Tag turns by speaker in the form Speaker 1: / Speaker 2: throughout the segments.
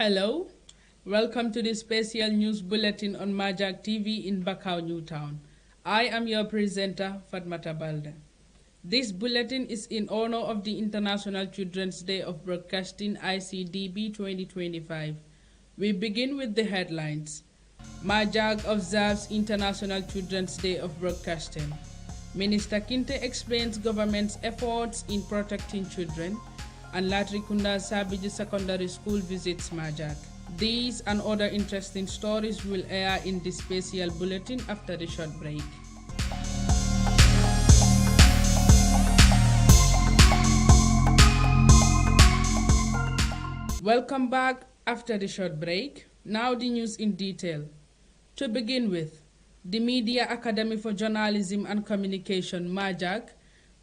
Speaker 1: Hello, welcome to the special news bulletin on MAJaC TV in Bakau, Newtown. I am your presenter, Fatoumata Baldeh. This bulletin is in honor of the International Children's Day of Broadcasting ICDB 2025. We begin with the headlines. MAJaC observes International Children's Day of Broadcasting. Minister Kinte explains government's efforts in protecting children, and Latrikunda Sabiji Secondary School visits MAJaC. These and other interesting stories will air in this special bulletin after the short break. Welcome back after the short break. Now the news in detail. To begin with, the Media Academy for Journalism and Communication, MAJaC,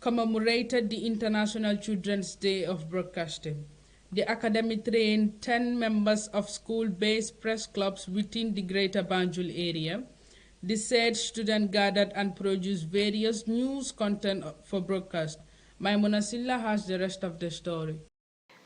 Speaker 1: commemorated the International Children's Day of Broadcasting. The Academy trained 10 members of school-based press clubs within the Greater Banjul area. The said student gathered and produced various news content for broadcast. Maimuna Silla has the rest of the story.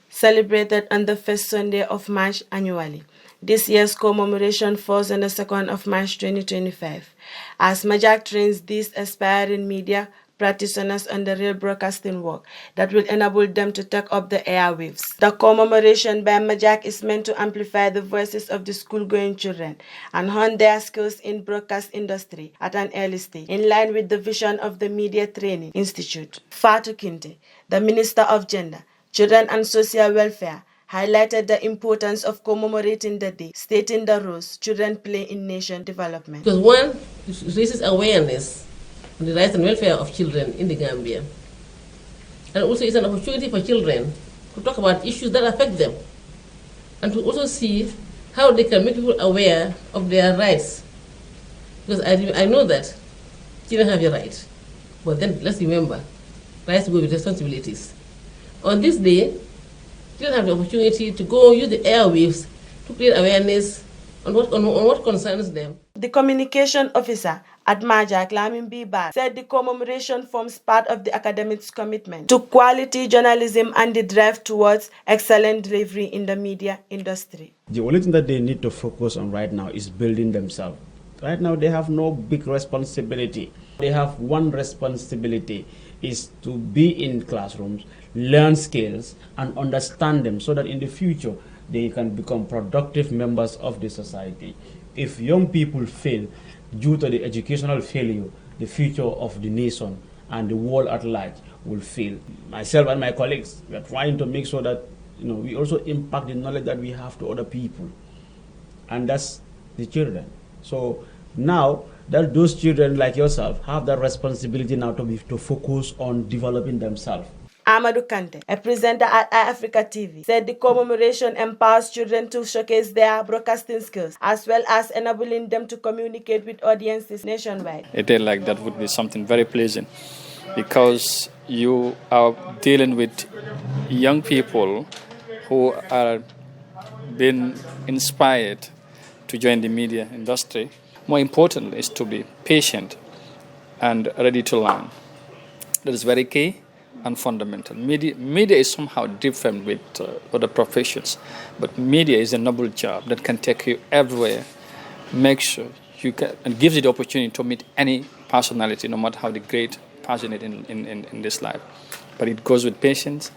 Speaker 2: Celebrated on the first Sunday of March annually. This year's commemoration falls on the 2nd of March 2025, as MAJaC trains these aspiring media practitioners on the real broadcasting work that will enable them to take up the airwaves. The commemoration by MAJaC is meant to amplify the voices of the school-going children and hone their skills in broadcast industry at an early stage, in line with the vision of the Media Training Institute. Fatou Kinte, the Minister of Gender, Children and Social Welfare, highlighted the importance of commemorating the day, stating the roles children play in nation development.
Speaker 3: Because one, it raises awareness on the rights and welfare of children in the Gambia. And also it's an opportunity for children to talk about issues that affect them and to also see how they can make people aware of their rights. Because I know that children have your rights, but then let's remember, rights go with responsibilities. On this day, children have the opportunity to go use the airwaves to create awareness on what concerns them.
Speaker 2: The communication officer at MAJaC, Lamin Bibar, said the commemoration forms part of the academic's commitment to quality journalism and the drive towards excellent delivery in the media industry.
Speaker 4: The only thing that they need to focus on right now is building themselves. Right now, they have no big responsibility. They have one responsibility, is to be in classrooms, learn skills, and understand them so that in the future, they can become productive members of the society. If young people fail due to the educational failure, the future of the nation and the world at large will fail. Myself and my colleagues, we are trying to make sure that we also impact the knowledge that we have to other people, and that's the children. So now that those children like yourself have that responsibility now to focus on developing themselves.
Speaker 2: Amadou Kante, a presenter at iAfrica TV, said the commemoration empowers children to showcase their broadcasting skills, as well as enabling them to communicate with audiences nationwide.
Speaker 5: A day like that would be something very pleasant, because you are dealing with young people who are being inspired to join the media industry. More importantly is to be patient and ready to learn. That is very key and fundamental. Media is somehow different with other professions, but media is a noble job that can take you everywhere, make sure you can, and gives you the opportunity to meet any personality, no matter how the great passionate in this life. But it goes with patience,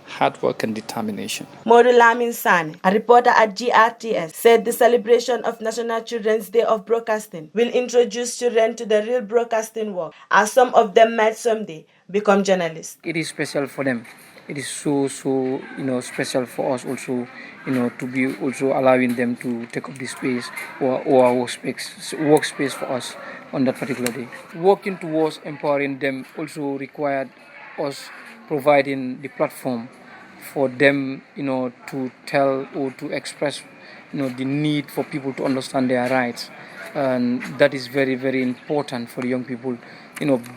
Speaker 5: hard work, and determination.
Speaker 2: Modu Lamin Sane, a reporter at GRTS, said the celebration of National Children's Day of Broadcasting will introduce children to the real broadcasting work, as some of them might someday become journalists.
Speaker 6: It is special for them. It is so special for us also, to be also allowing them to take up this space or our workspace for us on that particular day. Working towards empowering them also required us providing the platform for them, to tell or to express, the need for people to understand their rights. And that is very, very important for the young people,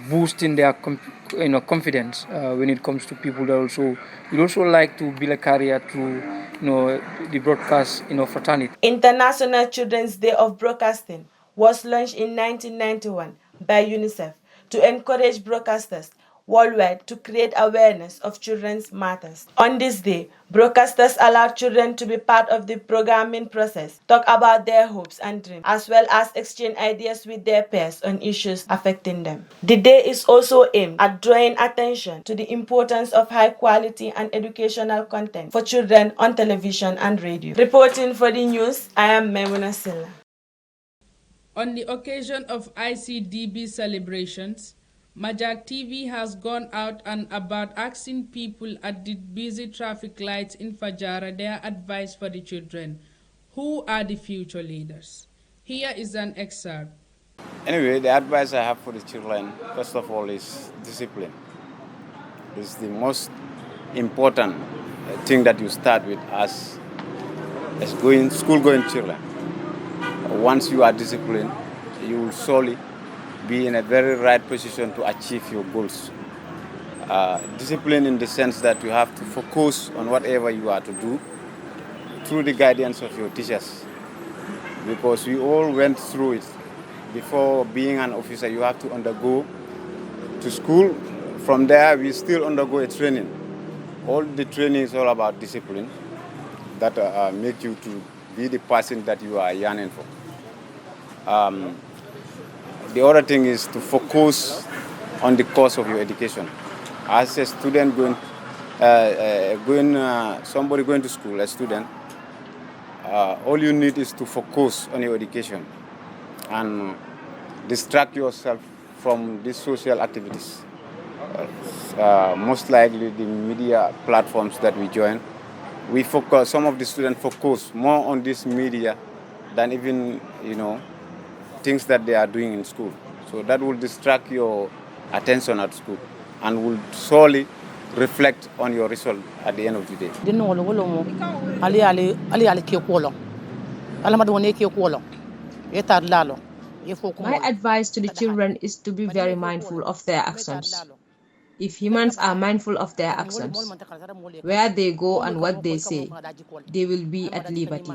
Speaker 6: boosting their confidence when it comes to people that would also like to build a career through, the broadcast, fraternity.
Speaker 2: International Children's Day of Broadcasting was launched in 1991 by UNICEF to encourage broadcasters worldwide to create awareness of children's matters. On this day, broadcasters allow children to be part of the programming process, talk about their hopes and dreams, as well as exchange ideas with their peers on issues affecting them. The day is also aimed at drawing attention to the importance of high quality and educational content for children on television and radio. Reporting for the news, I am Memuna Silla.
Speaker 1: On the occasion of ICDB celebrations, MAJaC TV has gone out and about asking people at the busy traffic lights in Fajara their advice for the children, who are the future leaders. Here is an excerpt.
Speaker 7: Anyway, the advice I have for the children, first of all, is discipline. It's the most important thing that you start with as school-going children. Once you are disciplined, you will surely be in a very right position to achieve your goals. Discipline in the sense that you have to focus on whatever you are to do through the guidance of your teachers. Because we all went through it. Before being an officer, you have to undergo to school. From there, we still undergo a training. All the training is all about discipline that make you to be the person that you are yearning for. The other thing is to focus on the course of your education. As a student somebody going to school, a student, all you need is to focus on your education and distract yourself from these social activities. Most likely the media platforms that we join, some of the students focus more on this media than even, things that they are doing in school. So that will distract your attention at school and will surely reflect on your result at the end of the day.
Speaker 8: My advice to the children is to be very mindful of their actions. If humans are mindful of their actions, where they go and what they say, they will be at liberty.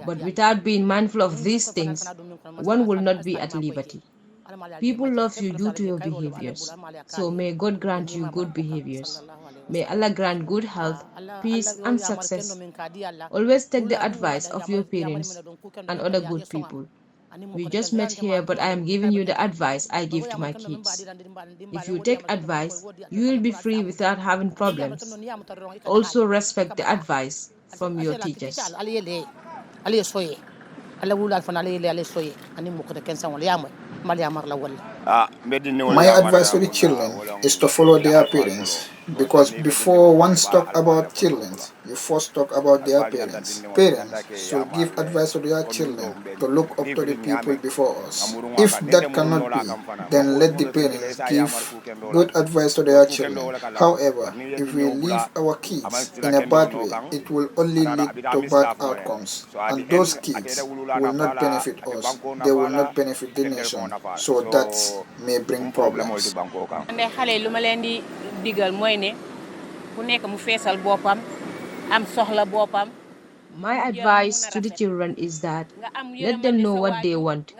Speaker 8: But without being mindful of these things, one will not be at liberty. People love you due to your behaviors, so may God grant you good behaviors. May Allah grant good health, peace, and success. Always take the advice of your parents and other good people. We just met here, but I am giving you the advice I give to my kids. If you take advice, you will be free without having problems. Also respect the advice from your teachers.
Speaker 9: My advice to the children is to follow their parents, because before one talk about children, you first talk about their parents. Parents should give advice to their children to look up to the people before us. If that cannot be, then let the parents give good advice to their children. However, if we leave our kids in a bad way, it will only lead to bad outcomes, and those kids will not benefit us, they will not benefit the nation, so that may bring problems.
Speaker 8: My advice to the children is that let them know what they want.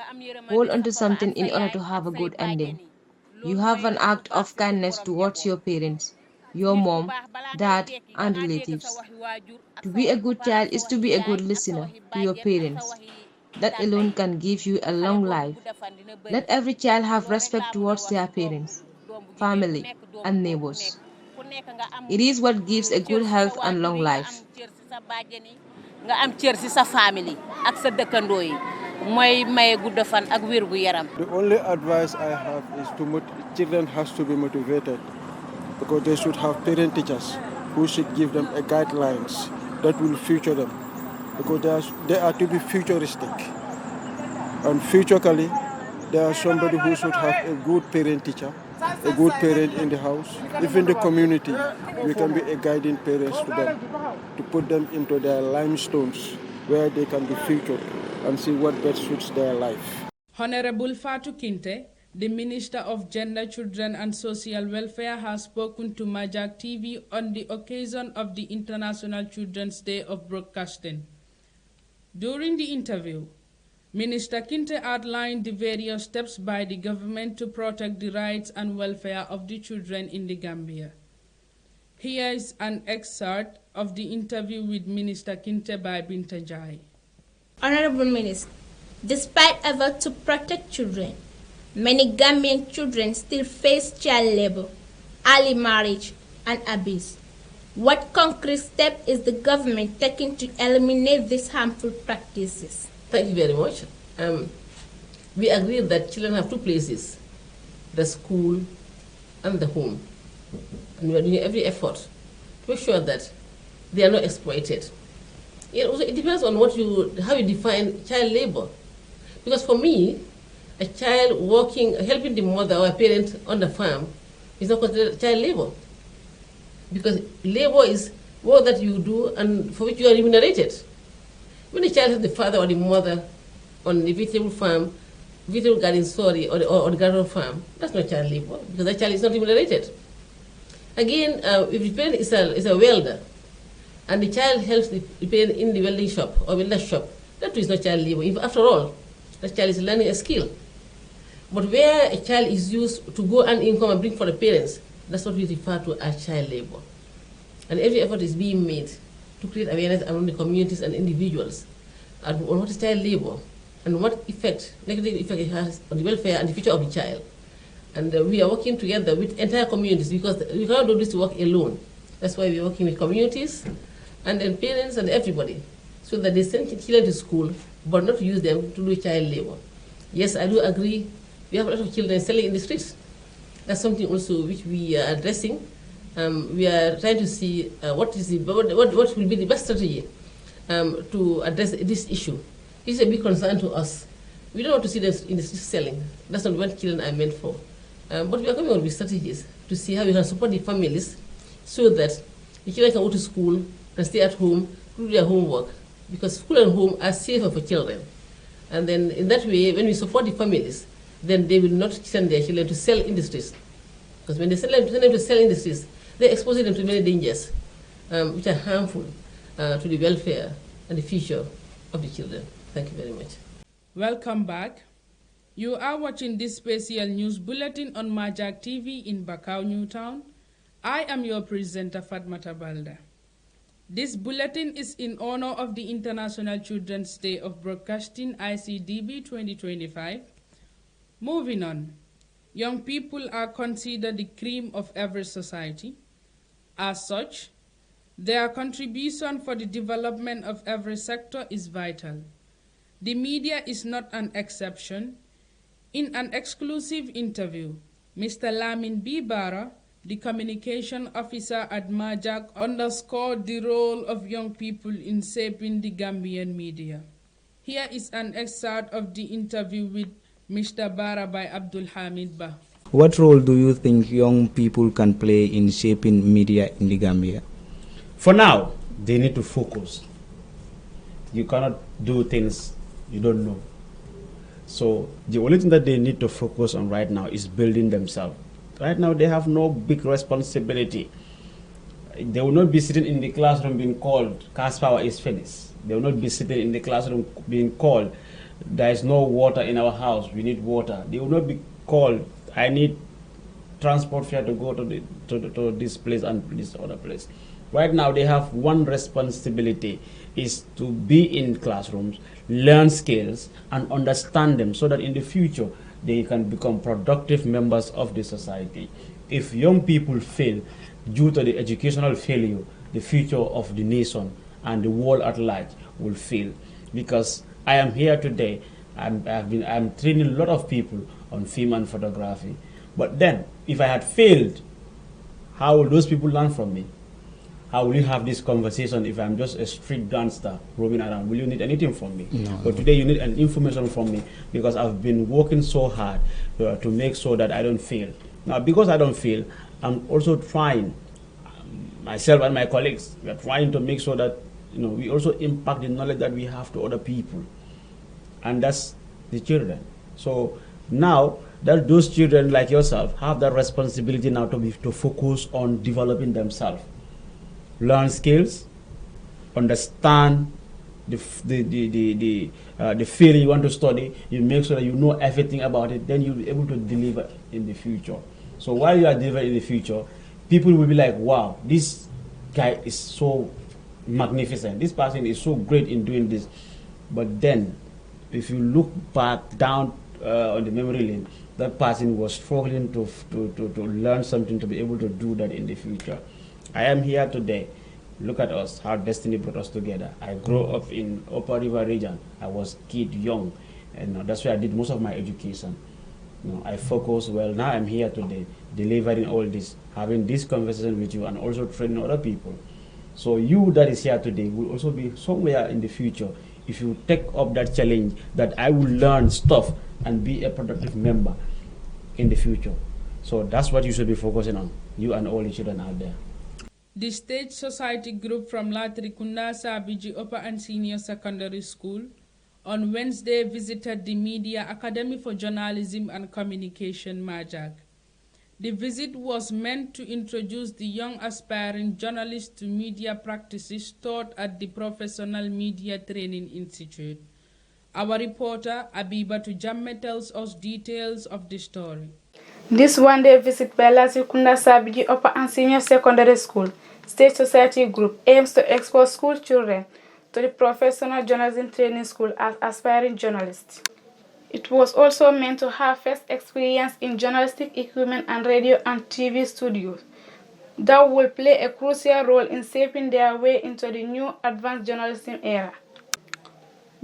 Speaker 8: Hold on to something in order to have a good ending. You have an act of kindness towards your parents, your mom, dad, and relatives. To be a good child is to be a good listener to your parents. That alone can give you a long life. Let every child have respect towards their parents, family, and neighbors. It is what gives a good health and long life.
Speaker 9: The only advice I have is children has to be motivated, because they should have parent teachers who should give them a guidelines that will future them, because they are to be futuristic. And futurely, there are somebody who should have a good parent teacher, a good parent in the house. If in the community, we can be a guiding parents to them, to put them into their limestones where they can be featured and see what best suits their life.
Speaker 1: Honorable Fatou Kinte, the Minister of Gender, Children and Social Welfare, has spoken to MAJaC TV on the occasion of the International Children's Day of Broadcasting. During the interview, Minister Kinte outlined the various steps by the government to protect the rights and welfare of the children in the Gambia. Here is an excerpt of the interview with Minister Kinte by Binta Jai.
Speaker 10: Honorable Minister, despite efforts to protect children, many Gambian children still face child labor, early marriage, and abuse. What concrete step is the government taking to eliminate these harmful practices?
Speaker 3: Thank you very much. We agree that children have two places, the school and the home. And we are doing every effort to make sure that they are not exploited. It depends on how you define child labor. Because for me, a child working, helping the mother or a parent on the farm is not considered child labor. Because labor is work that you do and for which you are remunerated. When a child has the father or the mother on the vegetable farm, vegetable garden, or the garden farm, that's not child labor because that child is not remunerated. Again, if the parent is a welder and the child helps the parent in the welding shop or welder shop, that too is not child labor. After all, that child is learning a skill. But where a child is used to go earn income and bring for the parents, that's what we refer to as child labor. And every effort is being made to create awareness among the communities and individuals on what is child labor and what negative effect it has on the welfare and the future of the child. And we are working together with entire communities because we cannot do this work alone. That's why we are working with communities and then parents and everybody so that they send children to school but not use them to do child labor. Yes, I do agree. We have a lot of children selling in the streets. That's something also which we are addressing. We are trying to see what will be the best strategy to address this issue. This is a big concern to us. We don't want to see them in the streets selling. That's not what children are meant for. But we are coming up with strategies to see how we can support the families so that the children can go to school and stay at home, do their homework, because school and home are safer for children. And then in that way, when we support the families, then they will not send their children to sell in the streets. Because when they send them to sell in the streets, they're exposing them to many dangers, which are harmful to the welfare and the future of the children. Thank you very much.
Speaker 1: Welcome back. You are watching this special news bulletin on MAJaC TV in Bakau, Newtown. I am your presenter, Fatoumata Baldeh. This bulletin is in honor of the International Children's Day of Broadcasting, ICDB 2025. Moving on, young people are considered the cream of every society. As such, their contribution for the development of every sector is vital. The media is not an exception. In an exclusive interview, Mr. Lamin B. Bara, the communication officer at MAJaC, underscored the role of young people in shaping the Gambian media. Here is an excerpt of the interview with Mr. Bara by Abdul Hamid Bah.
Speaker 11: What role do you think young people can play in shaping media in the Gambia?
Speaker 4: For now, they need to focus. You cannot do things you don't know. So the only thing that they need to focus on right now is building themselves. Right now, they have no big responsibility. They will not be sitting in the classroom being called, cash power is finished. They will not be sitting in the classroom being called, there is no water in our house, we need water. They will not be called, I need transport fare to go to this place and this other place. Right now, they have one responsibility, is to be in classrooms, learn skills, and understand them so that in the future, they can become productive members of the society. If young people fail due to the educational failure, the future of the nation and the world at large will fail. Because I am here today, I'm training a lot of people on film and photography. But then, if I had failed, how will those people learn from me? How will you have this conversation if I'm just a street gangster roaming around? Will you need anything from me?
Speaker 11: No.
Speaker 4: But today you need an information from me because I've been working so hard to make sure that I don't fail. Now, because I don't fail, I'm also trying, myself and my colleagues, we are trying to make sure that we also impact the knowledge that we have to other people. And that's the children. So now that those children like yourself have that responsibility now to focus on developing themselves. Learn skills, understand the field you want to study, you make sure that you know everything about it, then you'll be able to deliver in the future. So while you are delivering in the future, people will be like, wow, this guy is so magnificent. This person is so great in doing this. But then, if you look back down on the memory lane, that person was struggling to learn something to be able to do that in the future. I am here today. Look at us, how destiny brought us together. I grew up in Upper River region. I was kid young, and that's where I did most of my education. I focused well. Now I'm here today, delivering all this, having this conversation with you, and also training other people. So you that is here today will also be somewhere in the future if you take up that challenge that I will learn stuff and be a productive member in the future. So that's what you should be focusing on, you and all the children out there.
Speaker 1: The State Society group from Latrikunda Sabiji Upper and Senior Secondary School on Wednesday visited the Media Academy for Journalism and Communication, MAJaC. The visit was meant to introduce the young aspiring journalists to media practices taught at the Professional Media Training Institute. Our reporter, Abibatu Jamme, tells us details of the story.
Speaker 12: This one-day visit by Latrikunda Sabiji Upper and Senior Secondary School State Society Group aims to expose school children to the Professional Journalism Training School as aspiring journalists. It was also meant to have first experience in journalistic equipment and radio and TV studios that will play a crucial role in shaping their way into the new advanced journalism era.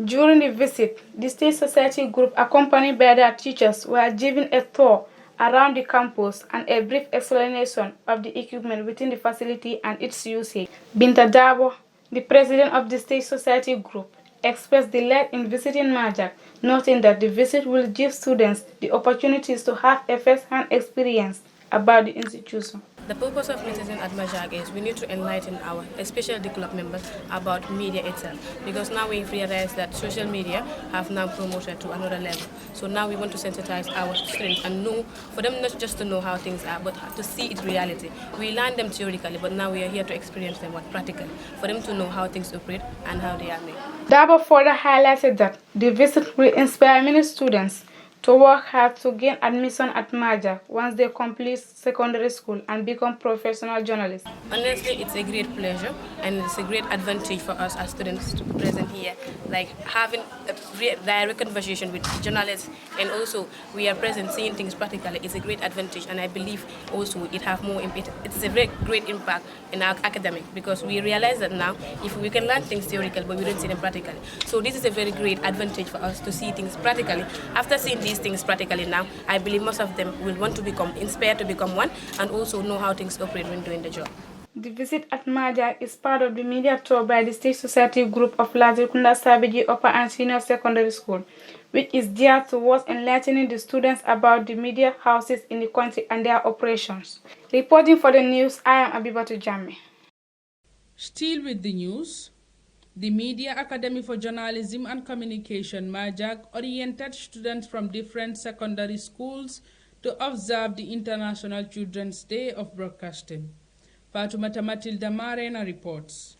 Speaker 12: During the visit, the State Society Group, accompanied by their teachers, were given a tour around the campus and a brief explanation of the equipment within the facility and its usage. Binta Dabo, the president of the State Society Group, expressed delight in visiting MAJaC, noting that the visit will give students the opportunities to have a first-hand experience about the institution.
Speaker 13: The purpose of visiting at MAJaC is we need to enlighten especially the club members, about media itself, because now we've realized that social media have now promoted to another level. So now we want to sensitize our students and know, for them not just to know how things are, but to see it reality. We learn them theoretically, but now we are here to experience them practically, for them to know how things operate and how they are made.
Speaker 12: Dabo further highlighted that the visit will inspire many students to work hard to gain admission at MAJaC once they complete secondary school and become professional journalists.
Speaker 13: Honestly, it's a great pleasure and it's a great advantage for us as students to be present here, like having a direct conversation with journalists, and also we are present seeing things practically. It's a great advantage, and I believe also it's a very great impact in our academic, because we realize that now if we can learn things theoretically but we don't see them practically. So this is a very great advantage for us to see things practically. After seeing these things practically now, I believe most of them will want to become inspired to become one and also know how things operate when doing the job.
Speaker 12: The visit at MAJaC is part of the media tour by the State Society Group of Latrikunda Sabiji Upper and Senior Secondary School, which is geared towards enlightening the students about the media houses in the country and their operations. Reporting for the news, I am Abibatu Jamme.
Speaker 1: Still with the news, the Media Academy for Journalism and Communication, MAJaC, oriented students from different secondary schools to observe the International Children's Day of Broadcasting. Fatoumata Baldeh reports.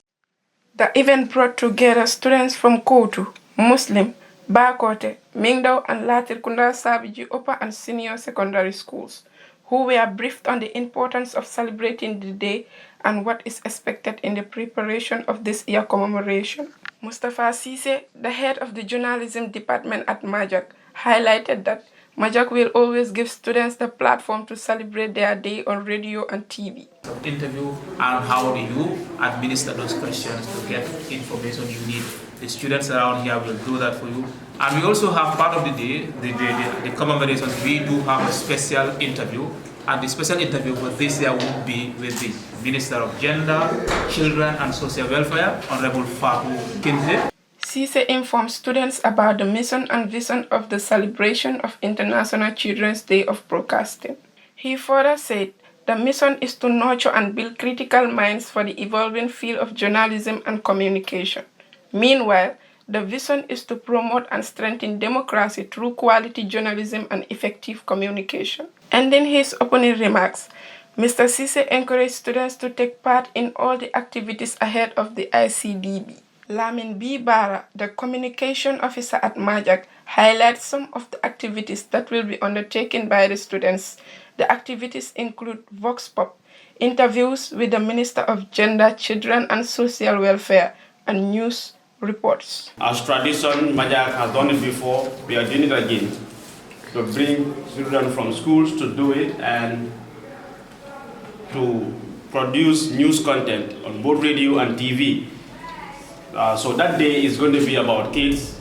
Speaker 12: The event brought together students from Kotu, Muslim, Bakoteh, Mingdao, and Latrikunda Sabiji Upper and Senior Secondary Schools, who were briefed on the importance of celebrating the day and what is expected in the preparation of this year commemoration. Mustafa Sise, the head of the journalism department at MAJaC, highlighted that MAJaC will always give students the platform to celebrate their day on radio and TV.
Speaker 14: Interview and how do you administer those questions to get information you need. The students around here will do that for you. And we also have part of the day, the commemoration, we do have a special interview. And the special interview for this year will be with the Minister of Gender, Children and Social Welfare, Honorable Fatou Kinze.
Speaker 12: Cisse informed students about the mission and vision of the celebration of International Children's Day of Broadcasting. He further said the mission is to nurture and build critical minds for the evolving field of journalism and communication. Meanwhile, the vision is to promote and strengthen democracy through quality journalism and effective communication. Ending his opening remarks, Mr. Cisse encouraged students to take part in all the activities ahead of the ICDB. Lamin B. Bara, the communication officer at MAJaC, highlights some of the activities that will be undertaken by the students. The activities include Vox Pop, interviews with the Minister of Gender, Children and Social Welfare, and news reports.
Speaker 4: As tradition, MAJaC has done it before, we are doing it again. To bring children from schools to do it and to produce news content on both radio and TV. So that day is going to be about kids,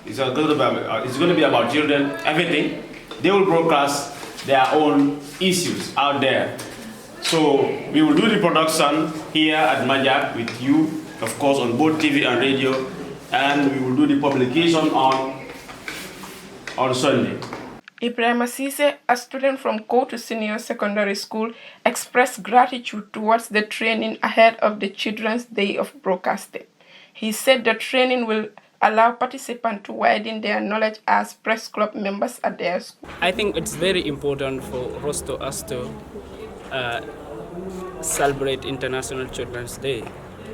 Speaker 4: it's going to be about children, everything. They will broadcast their own issues out there. So we will do the production here at MAJaC with you, of course, on both TV and radio, and we will do the publication on Sunday.
Speaker 12: Ibrahima Cisse, a student from Bakoteh Senior Secondary School, expressed gratitude towards the training ahead of the Children's Day of Broadcasting. He said the training will allow participants to widen their knowledge as press club members at their school.
Speaker 15: I think it's very important for us to celebrate International Children's Day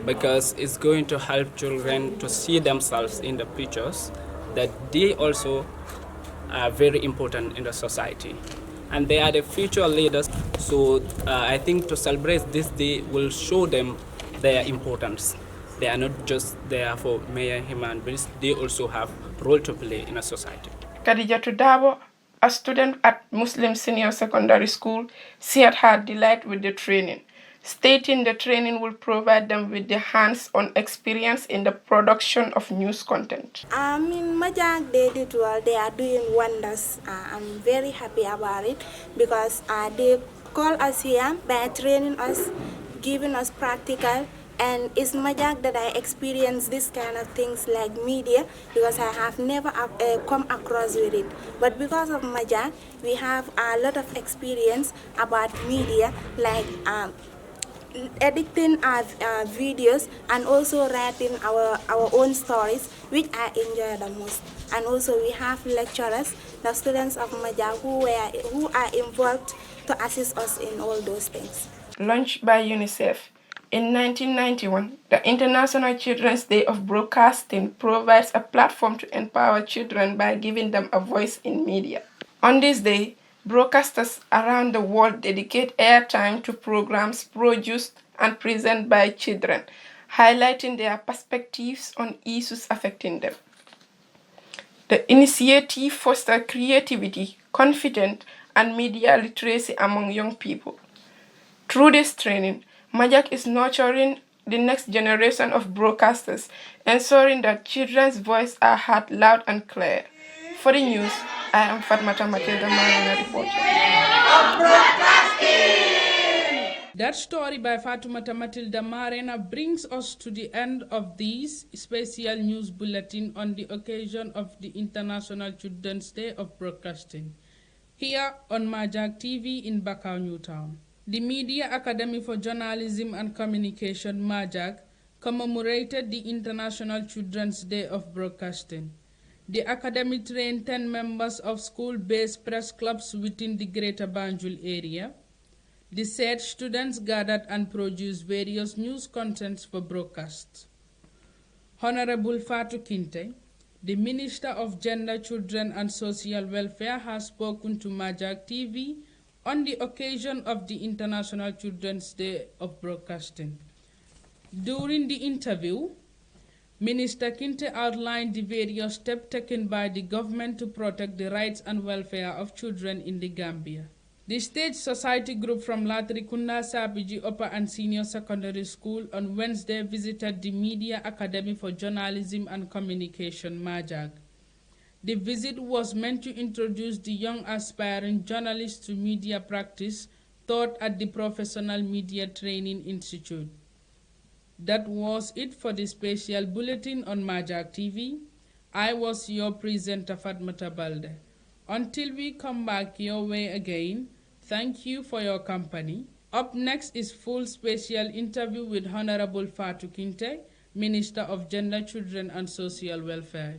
Speaker 15: because it's going to help children to see themselves in the pictures that they also are very important in the society. And they are the future leaders. So I think to celebrate this day will show them their importance. They are not just there for mere human beings, they also have a role to play in a society.
Speaker 12: Khadijatu Dabo, a student at Muslim Senior Secondary School, shared her delight with the training, stating the training will provide them with the hands-on experience in the production of news content.
Speaker 16: In MAJaC, they are doing wonders. I'm very happy about it because they call us here by training us, giving us practical. And it's MAJaC that I experience this kind of things like media because I have never come across with it. But because of MAJaC, we have a lot of experience about media, like editing our videos and also writing our own stories, which I enjoy the most. And also we have lecturers, the students of MAJaC who are involved to assist us in all those things.
Speaker 12: Launched by UNICEF. In 1991, the International Children's Day of Broadcasting provides a platform to empower children by giving them a voice in media. On this day, broadcasters around the world dedicate airtime to programs produced and presented by children, highlighting their perspectives on issues affecting them. The initiative fosters creativity, confidence, and media literacy among young people. Through this training, MAJaC is nurturing the next generation of broadcasters, ensuring that children's voices are heard loud and clear. For the news, I am Fatoumata Baldeh reporting.
Speaker 1: That story by Fatoumata Baldeh brings us to the end of this special news bulletin on the occasion of the International Children's Day of Broadcasting, here on MAJaC TV in Bakau, Newtown. The Media Academy for Journalism and Communication, MAJaC, commemorated the International Children's Day of Broadcasting. The Academy trained 10 members of school-based press clubs within the Greater Banjul area. The said students gathered and produced various news contents for broadcasts. Honorable Fatou Kinte, the Minister of Gender, Children and Social Welfare, has spoken to MAJaC TV on the occasion of the International Children's Day of Broadcasting. During the interview, Minister Kinte outlined the various steps taken by the government to protect the rights and welfare of children in the Gambia. The State Society group from Latrikunda Sabiji Upper and Senior Secondary School on Wednesday visited the Media Academy for Journalism and Communication, MAJaC. The visit was meant to introduce the young aspiring journalists to media practice taught at the Professional Media Training Institute. That was it for the special bulletin on MAJaC TV. I was your presenter, Fatoumata Baldeh. Until we come back your way again, thank you for your company. Up next is full special interview with Honorable Fatou Kinte, Minister of Gender, Children and Social Welfare.